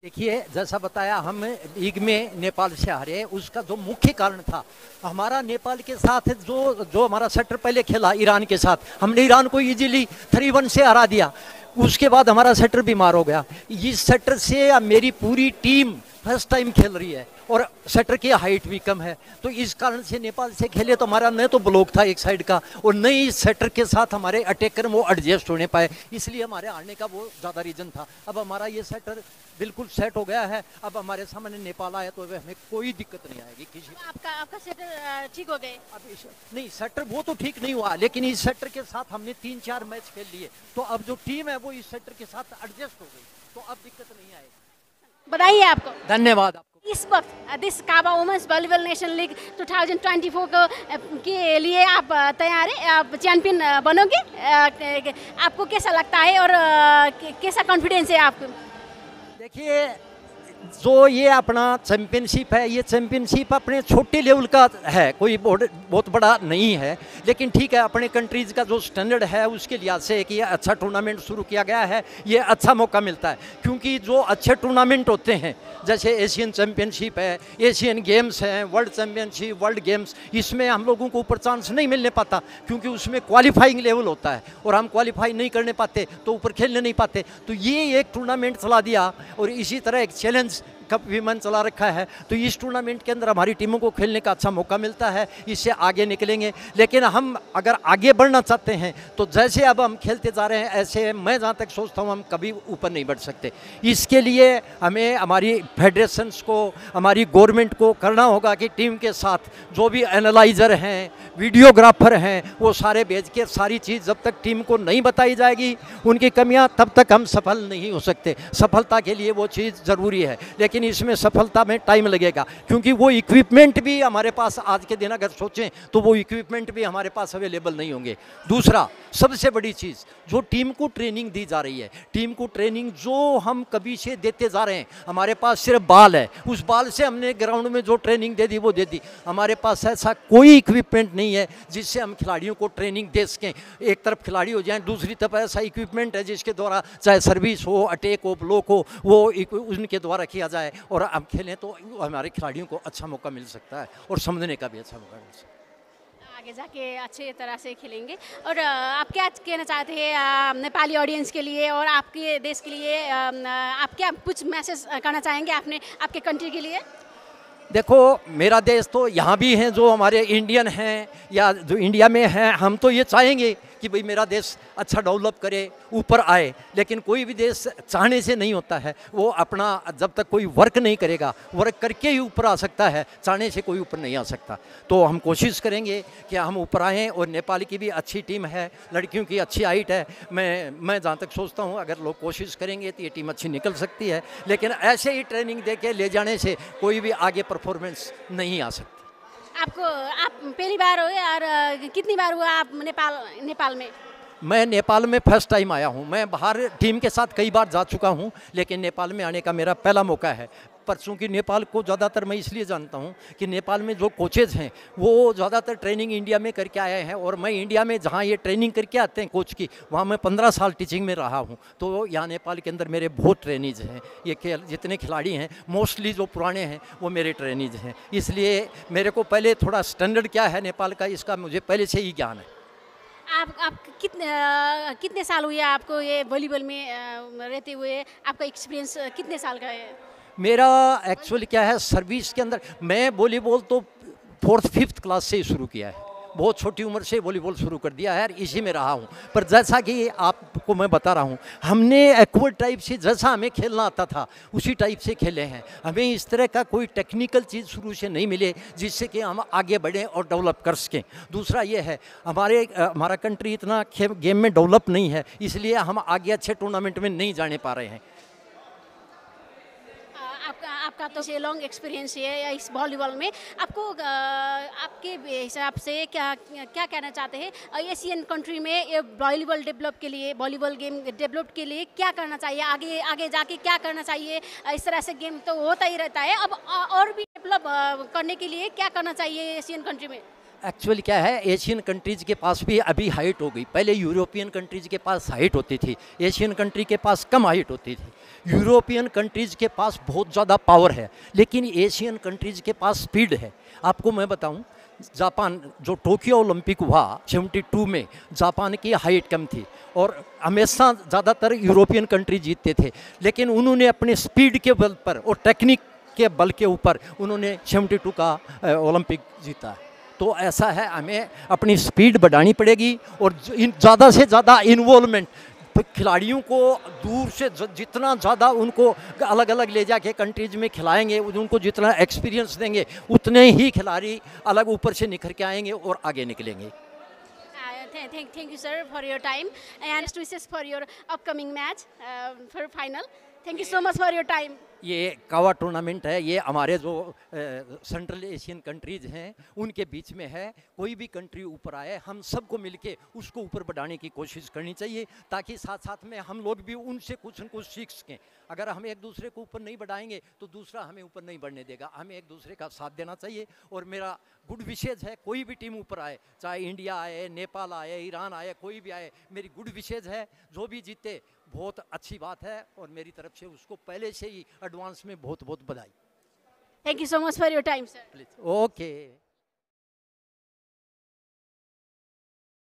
देखिए, जैसा बताया हम लीग में नेपाल से हारे, उसका जो मुख्य कारण था हमारा नेपाल के साथ जो जो हमारा सेटर पहले खेला ईरान के साथ, हमने ईरान को इजीली 3-1 से हरा दिया। उसके बाद हमारा सेटर बीमार हो गया। इस सेटर से मेरी पूरी टीम फर्स्ट टाइम खेल रही है और सेटर की हाइट भी कम है, तो इस कारण से नेपाल से खेले तो हमारा न तो ब्लॉक था एक साइड का और न ही सेटर के साथ हमारे अटैकर वो एडजस्ट होने पाए, इसलिए हमारे हारने का वो ज़्यादा रीज़न था। अब हमारा ये सेटर बिल्कुल सेट हो गया है, अब हमारे सामने नेपाल आया तो हमें कोई दिक्कत नहीं आएगी किसी। आपका सेटर ठीक हो गए? अब नहीं, सेटर वो तो ठीक नहीं हुआ, लेकिन इस सेटर के साथ हमने 3-4 मैच खेल लिए, तो अब जो टीम है वो इस सेटर के साथ एडजस्ट हो गई, तो अब दिक्कत नहीं आएगी। बधाई आपको। धन्यवाद आपको। इस वक्त दिस काबा वुमेन्स वॉलीबॉल नेशनल लीग 2024 के लिए आप तैयार हैं? आप चैंपियन बनोगे? आपको कैसा लगता है और कैसा कॉन्फिडेंस है आपको? देखिए, जो ये अपना चैंपियनशिप है, ये चैंपियनशिप अपने छोटे लेवल का है, कोई बहुत बड़ा नहीं है, लेकिन ठीक है, अपने कंट्रीज़ का जो स्टैंडर्ड है उसके लिहाज से कि ये अच्छा टूर्नामेंट शुरू किया गया है, ये अच्छा मौका मिलता है। क्योंकि जो अच्छे टूर्नामेंट होते हैं जैसे एशियन चैंपियनशिप है, एशियन गेम्स हैं, वर्ल्ड चैंपियनशिप, वर्ल्ड गेम्स, इसमें हम लोगों को ऊपर चांस नहीं मिलने पाता, क्योंकि उसमें क्वालिफाइंग लेवल होता है और हम क्वालिफाई नहीं करने पाते तो ऊपर खेलने नहीं पाते। तो ये एक टूर्नामेंट चला दिया और इसी तरह एक चैलेंज कप विमन चला रखा है, तो इस टूर्नामेंट के अंदर हमारी टीमों को खेलने का अच्छा मौका मिलता है, इससे आगे निकलेंगे। लेकिन हम अगर आगे बढ़ना चाहते हैं तो जैसे अब हम खेलते जा रहे हैं ऐसे मैं जहाँ तक सोचता हूँ हम कभी ऊपर नहीं बढ़ सकते। इसके लिए हमें हमारी फेडरेशंस को, हमारी गवर्नमेंट को करना होगा कि टीम के साथ जो भी एनालाइज़र हैं, वीडियोग्राफर हैं, वो सारे भेज के सारी चीज़ जब तक टीम को नहीं बताई जाएगी उनकी कमियाँ, तब तक हम सफल नहीं हो सकते। सफलता के लिए वो चीज़ ज़रूरी है, लेकिन इसमें सफलता में टाइम लगेगा, क्योंकि वो इक्विपमेंट भी हमारे पास आज के दिन अगर सोचें तो वो इक्विपमेंट भी हमारे पास अवेलेबल नहीं होंगे। दूसरा सबसे बड़ी चीज़, जो टीम को ट्रेनिंग दी जा रही है, टीम को ट्रेनिंग जो हम कभी से देते जा रहे हैं, हमारे पास सिर्फ बाल है, उस बाल से हमने ग्राउंड में जो ट्रेनिंग दे दी वो दे दी। हमारे पास ऐसा कोई इक्विपमेंट नहीं है जिससे हम खिलाड़ियों को ट्रेनिंग दे सकें। एक तरफ खिलाड़ी हो जाएं, दूसरी तरफ ऐसा इक्विपमेंट है जिसके द्वारा चाहे सर्विस हो, अटैक हो, ब्लॉक हो, वो उनके द्वारा किया जाए और हम खेलें तो हमारे खिलाड़ियों को अच्छा मौका मिल सकता है और समझने का भी अच्छा मौका मिल सकता है। आगे जाके अच्छे तरह से खेलेंगे। और आप क्या कहना चाहते हैं नेपाली ऑडियंस के लिए और आपके देश के लिए? आप क्या कुछ मैसेज करना चाहेंगे आपके कंट्री के लिए? देखो, मेरा देश तो यहाँ भी हैं जो हमारे इंडियन हैं या जो इंडिया में हैं, हम तो ये चाहेंगे कि भाई मेरा देश अच्छा डेवलप करे, ऊपर आए, लेकिन कोई भी देश चाहने से नहीं होता है। वो अपना जब तक कोई वर्क नहीं करेगा, वर्क करके ही ऊपर आ सकता है, चाहने से कोई ऊपर नहीं आ सकता। तो हम कोशिश करेंगे कि हम ऊपर आएँ और नेपाल की भी अच्छी टीम है, लड़कियों की अच्छी हाइट है। मैं जहाँ तक सोचता हूँ अगर लोग कोशिश करेंगे तो ये टीम अच्छी निकल सकती है, लेकिन ऐसे ही ट्रेनिंग दे के ले जाने से कोई भी आगे परफॉर्मेंस नहीं आ सकती। आप पहली बार हो और कितनी बार हुआ आप नेपाल में? मैं नेपाल में फर्स्ट टाइम आया हूँ। मैं बाहर टीम के साथ कई बार जा चुका हूँ, लेकिन नेपाल में आने का मेरा पहला मौका है। पर चूँकि नेपाल को ज़्यादातर मैं इसलिए जानता हूँ कि नेपाल में जो कोचेज़ हैं वो ज़्यादातर ट्रेनिंग इंडिया में करके आए हैं, और मैं इंडिया में जहाँ ये ट्रेनिंग करके आते हैं कोच की, वहाँ मैं 15 साल टीचिंग में रहा हूँ। तो यहाँ नेपाल के अंदर मेरे बहुत ट्रेनीज हैं। ये जितने खिलाड़ी हैं मोस्टली जो पुराने हैं वो मेरे ट्रेनीज हैं, इसलिए मेरे को पहले थोड़ा स्टैंडर्ड क्या है नेपाल का इसका मुझे पहले से ही ज्ञान है। आप कितने साल हुए आपको ये वॉलीबॉल में रहते हुए? आपका एक्सपीरियंस कितने साल का है? मेरा एक्चुअली क्या है, सर्विस के अंदर मैं वॉलीबॉल तो 4th-5th क्लास से ही शुरू किया है, बहुत छोटी उम्र से वॉलीबॉल शुरू कर दिया है और इसी में रहा हूँ। पर जैसा कि आपको मैं बता रहा हूँ, हमने एक्वर्ड टाइप से जैसा हमें खेलना आता था उसी टाइप से खेले हैं। हमें इस तरह का कोई टेक्निकल चीज़ शुरू से नहीं मिले जिससे कि हम आगे बढ़ें और डेवलप कर सकें। दूसरा ये है, हमारा कंट्री इतना गेम में डेवलप नहीं है, इसलिए हम आगे अच्छे टूर्नामेंट में नहीं जाने पा रहे हैं। आपका तो लॉन्ग एक्सपीरियंस है इस वॉलीबॉल में। आपको आपके हिसाब से क्या कहना चाहते हैं एशियन कंट्री में ये वॉलीबॉल गेम डेवलप के लिए क्या करना चाहिए? आगे जाके क्या करना चाहिए? इस तरह से गेम तो होता ही रहता है, अब और भी डेवलप करने के लिए क्या करना चाहिए एशियन कंट्री में? एक्चुअली क्या है, एशियन कंट्रीज़ के पास भी अभी हाइट हो गई। पहले यूरोपियन कंट्रीज़ के पास हाइट होती थी, एशियन कंट्री के पास कम हाइट होती थी। यूरोपियन कंट्रीज़ के पास बहुत ज़्यादा पावर है, लेकिन एशियन कंट्रीज़ के पास स्पीड है। आपको मैं बताऊं, जापान जो टोक्यो ओलंपिक हुआ 72 में, जापान की हाइट कम थी और हमेशा ज़्यादातर यूरोपियन कंट्री जीतते थे, लेकिन उन्होंने अपने स्पीड के बल पर और टेक्निक के बल के ऊपर उन्होंने 72 का ओलंपिक जीता। तो ऐसा है, हमें अपनी स्पीड बढ़ानी पड़ेगी और ज़्यादा से ज़्यादा इन्वॉल्वमेंट, खिलाड़ियों को दूर से जितना ज़्यादा उनको अलग अलग ले जाके कंट्रीज में खिलाएंगे, उनको जितना एक्सपीरियंस देंगे, उतने ही खिलाड़ी अलग ऊपर से निखर के आएंगे और आगे निकलेंगे। Thank you, sir, for your time and best wishes for your upcoming match for final. Thank you so much for your time. ये कावा टूर्नामेंट है, ये हमारे जो सेंट्रल एशियन कंट्रीज हैं उनके बीच में है। कोई भी कंट्री ऊपर आए, हम सबको मिलके उसको ऊपर बढ़ाने की कोशिश करनी चाहिए, ताकि साथ साथ में हम लोग भी उनसे कुछ न कुछ सीख सकें। अगर हम एक दूसरे को ऊपर नहीं बढ़ाएंगे तो दूसरा हमें ऊपर नहीं बढ़ने देगा। हमें एक दूसरे का साथ देना चाहिए। और मेरा गुड विशेज है, कोई भी टीम ऊपर आए, चाहे इंडिया आए, नेपाल आए, ईरान आए, कोई भी आए, मेरी गुड विशेज है, जो भी जीते बहुत अच्छी बात है और मेरी तरफ से उसको पहले से ही एडवांस में बहुत बहुत बधाई। Thank you so much for your time, sir. Please, okay.